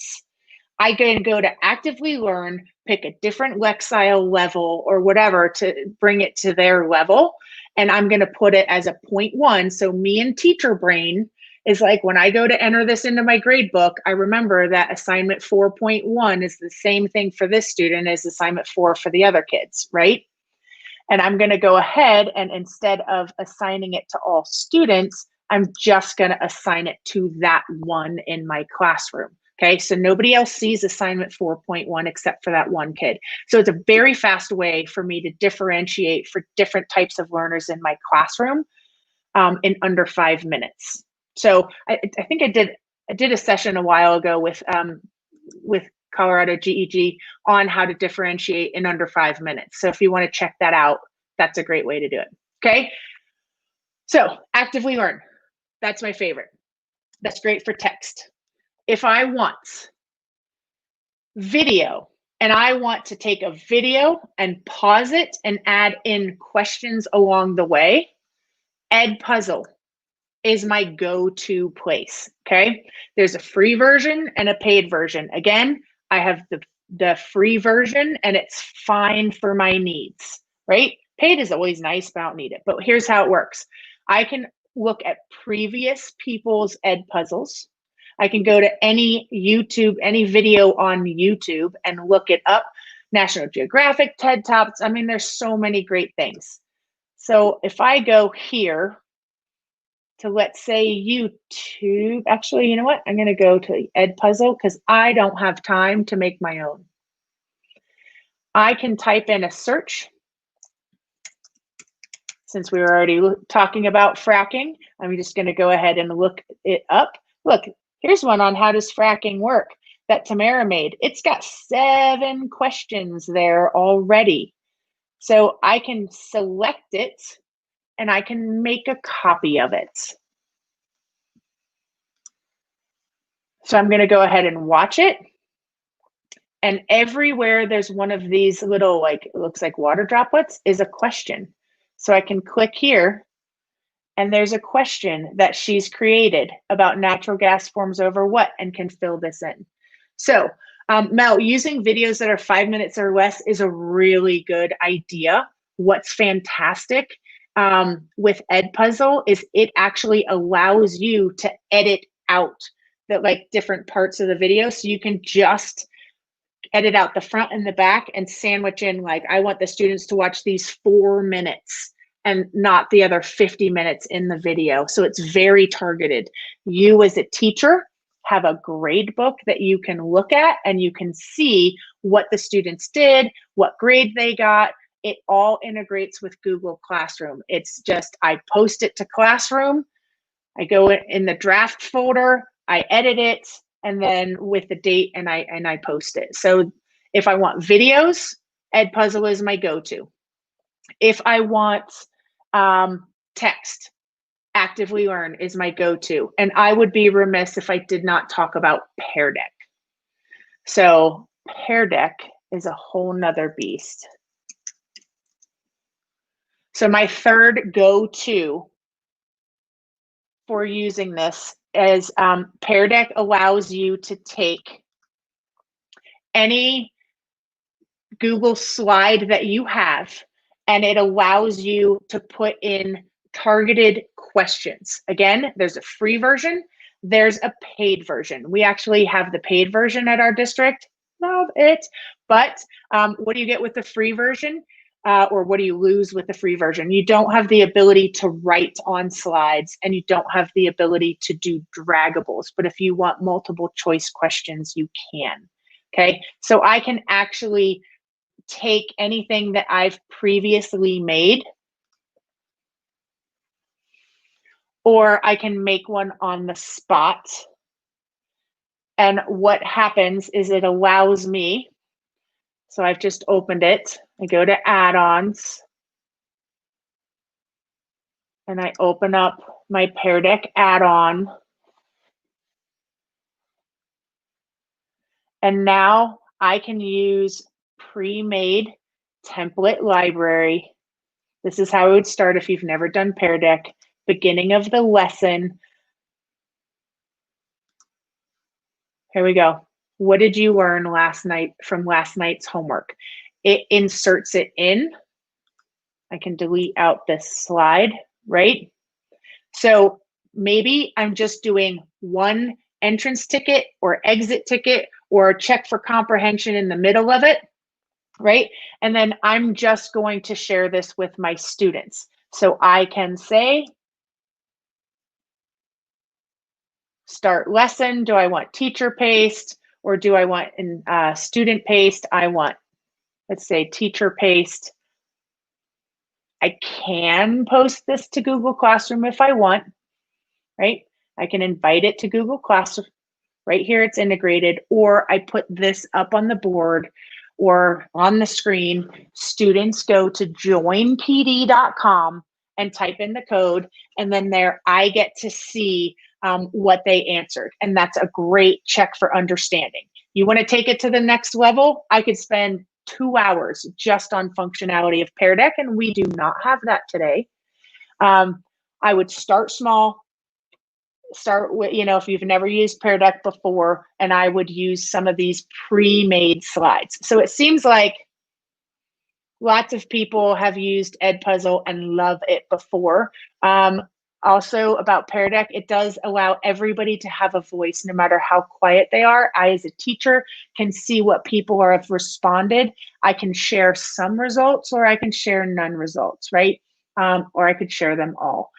I can go to actively learn, pick a different Lexile level or whatever to bring it to their level. And I'm going to put it as a 0.1. So me and teacher brain is like, when I go to enter this into my grade book, I remember that assignment 4.1 is the same thing for this student as assignment 4 for the other kids, right? And I'm going to go ahead and instead of assigning it to all students, I'm just going to assign it to that one in my classroom. Okay, so nobody else sees assignment 4.1 except for that one kid. So it's a very fast way for me to differentiate for different types of learners in my classroom in under 5 minutes. So I think I did a session a while ago with Colorado GEG on how to differentiate in under 5 minutes. So if you want to check that out, that's a great way to do it. Okay, so actively learn. That's my favorite. That's great for text. If I want video and I want to take a video and pause it and add in questions along the way, EdPuzzle is my go-to place, okay? There's a free version and a paid version. Again, I have the free version and it's fine for my needs, right? Paid is always nice, but I don't need it. But here's how it works. I can look at previous people's EdPuzzles. I can go to any YouTube, any video on YouTube and look it up. National Geographic, TED Talks. I mean, there's so many great things. So if I go here to, let's say, YouTube, actually, you know what? I'm going to go to EdPuzzle because I don't have time to make my own. I can type in a search, Since we were already talking about fracking, I'm just going to go ahead and look it up. Look, here's one on how does fracking work that Tamara made. It's got 7 questions there already. So I can select it and I can make a copy of it. So I'm going to go ahead and watch it. And everywhere there's one of these little, like, it looks like water droplets, is a question. So I can click here and there's a question that she's created about natural gas forms over what, and can fill this in. So Mel, using videos that are 5 minutes or less is a really good idea. What's fantastic with EdPuzzle is it actually allows you to edit out the like different parts of the video. So you can just edit out the front and the back and sandwich in, like, I want the students to watch these 4 minutes and not the other 50 minutes in the video. So it's very targeted. You as a teacher have a grade book that you can look at and you can see what the students did, what grade they got. It all integrates with Google Classroom. It's just, I post it to Classroom, I go in the draft folder, I edit it, and then with the date and I post it. So if I want videos, EdPuzzle is my go-to. If I want text, Actively Learn is my go-to. And I would be remiss if I did not talk about Pear Deck. So Pear Deck is a whole nother beast. So my third go-to for using this is Pear Deck allows you to take any Google slide that you have, and it allows you to put in targeted questions. Again, there's a free version, there's a paid version. We actually have the paid version at our district. Love it. But what do you get with the free version? Or what do you lose with the free version? You don't have the ability to write on slides, and you don't have the ability to do draggables. But if you want multiple choice questions, you can. Okay, so I can actually take anything that I've previously made, or I can make one on the spot. And what happens is it allows me, so I've just opened it, I go to add-ons, and I open up my Pear Deck add-on. And now I can use pre-made template library. This is how it would start if you've never done Pear Deck. Beginning of the lesson. Here we go. What did you learn last night from last night's homework? It inserts it in. I can delete out this slide, right? So maybe I'm just doing one entrance ticket or exit ticket or check for comprehension in the middle of it, right? And then I'm just going to share this with my students. So I can say, start lesson. Do I want teacher paste or do I want student paste? I want, let's say, teacher paste. I can post this to Google Classroom if I want, right? I can invite it to Google Classroom. Right here, it's integrated, or I put this up on the board or on the screen. Students go to joinpd.com and type in the code, and then there I get to see what they answered. And that's a great check for understanding. You want to take it to the next level? I could spend 2 hours just on functionality of Pear Deck, and we do not have that today. I would start small, start with, you know, if you've never used Pear Deck before, and I would use some of these pre-made slides. So it seems like lots of people have used EdPuzzle and love it before. Also about Pear Deck, it does allow everybody to have a voice no matter how quiet they are. I, as a teacher, can see what people have responded. I can share some results or I can share none results, right? Or I could share them all.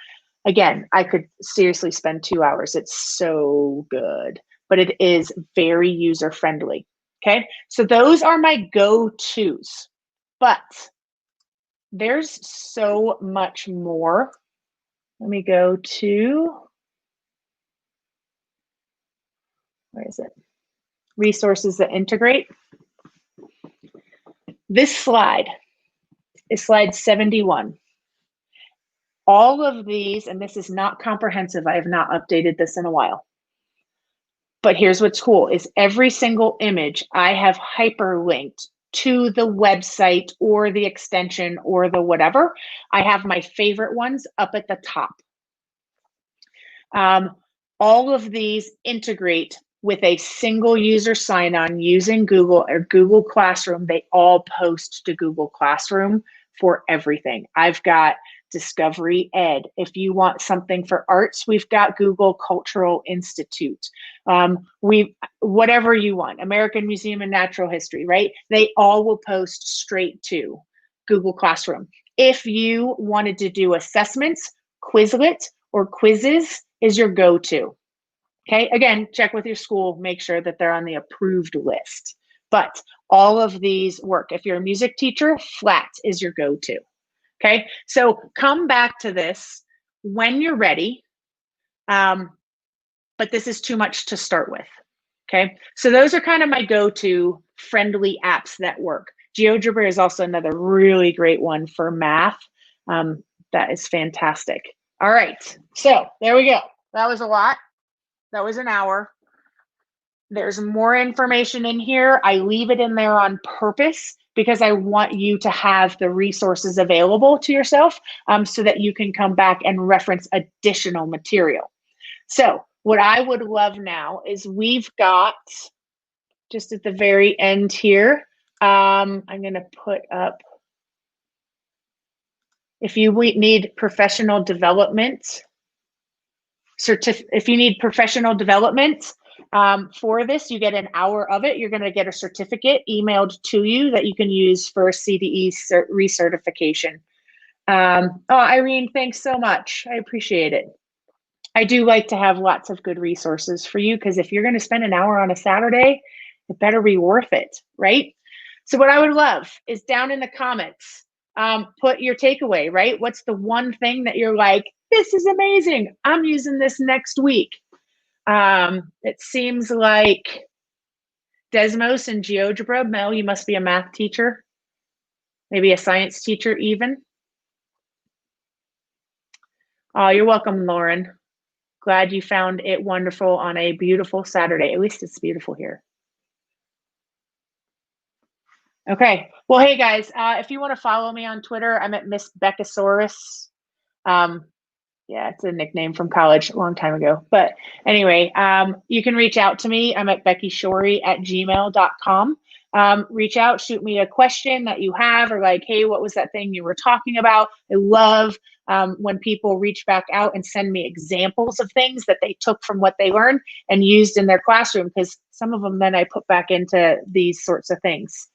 Again, I could seriously spend 2 hours. It's so good, but it is very user-friendly, okay? So those are my go-tos, but there's so much more. Let me go to, where is it? Resources that integrate. This slide is slide 71. All of these, and this is not comprehensive, I have not updated this in a while. But here's what's cool is every single image I have hyperlinked to the website or the extension or the whatever. I have my favorite ones up at the top. All of these integrate with a single user sign-on using Google or Google Classroom. They all post to Google Classroom for everything. I've got Discovery Ed. If you want something for arts, we've got Google Cultural Institute. Whatever you want, American Museum of Natural History, right? They all will post straight to Google Classroom. If you wanted to do assessments, Quizlet or quizzes is your go-to. Okay, again, check with your school, make sure that they're on the approved list. But all of these work. If you're a music teacher, Flat is your go-to. Okay, so come back to this when you're ready, but this is too much to start with. Okay, so those are kind of my go-to friendly apps that work. GeoGebra is also another really great one for math. That is fantastic. All right, so there we go. That was a lot. That was an hour. There's more information in here. I leave it in there on purpose because I want you to have the resources available to yourself so that you can come back and reference additional material. So what I would love now is we've got, just at the very end here, I'm going to put up, if you need professional development, if you need professional development for this, you get an hour of it. You're going to get a certificate emailed to you that you can use for CDE recertification. Oh, Irene, thanks so much. I appreciate it. I do like to have lots of good resources for you because if you're going to spend an hour on a Saturday, it better be worth it, right? So what I would love is down in the comments, put your takeaway, right? What's the one thing that you're like, this is amazing, I'm using this next week? It seems like Desmos and GeoGebra. Mel, you must be a math teacher, maybe a science teacher even. Oh, you're welcome, Lauren. Glad you found it wonderful on a beautiful Saturday. At least it's beautiful here. Okay, well, hey guys, if you want to follow me on Twitter, I'm at Miss Beckasaurus. Yeah, it's a nickname from college a long time ago. But anyway, you can reach out to me. I'm at BeckyShorey@gmail.com. Reach out, shoot me a question that you have, or like, hey, what was that thing you were talking about? I love when people reach back out and send me examples of things that they took from what they learned and used in their classroom, because some of them then I put back into these sorts of things.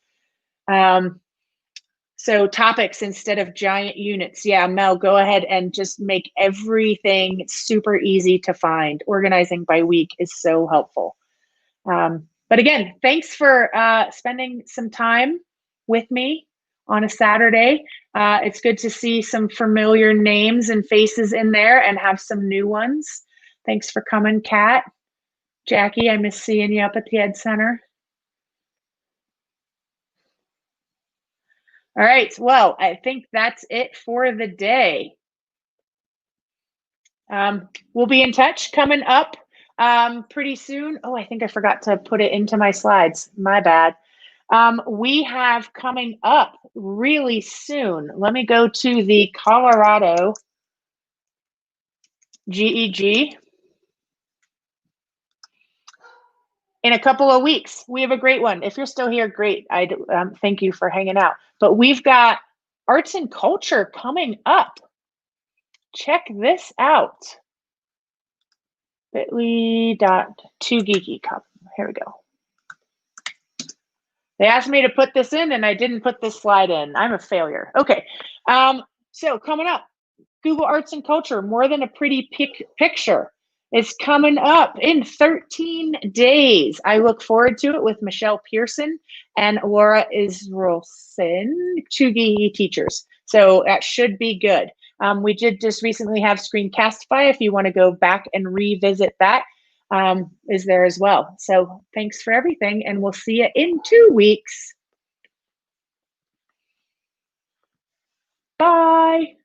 So topics instead of giant units. Yeah, Mel, go ahead and just make everything super easy to find. Organizing by week is so helpful. But again, thanks for spending some time with me on a Saturday. It's good to see some familiar names and faces in there and have some new ones. Thanks for coming, Kat. Jackie, I miss seeing you up at the Ed Center. All right, well, I think that's it for the day. We'll be in touch coming up pretty soon. Oh, I think I forgot to put it into my slides. My bad. We have coming up really soon. Let me go to the Colorado GEG. In a couple of weeks, we have a great one. If you're still here, great. I thank you for hanging out. But we've got arts and culture coming up. Check this out. bit.2geeky. Here we go. They asked me to put this in and I didn't put this slide in. I'm a failure. Okay. So coming up, Google Arts and Culture, More Than a Pretty Picture. It's coming up in 13 days. I look forward to it with Michelle Pearson and Laura Israelson, 2 geeky teachers. So that should be good. We did just recently have Screencastify. If you want to go back and revisit that, is there as well. So thanks for everything, and we'll see you in 2 weeks. Bye.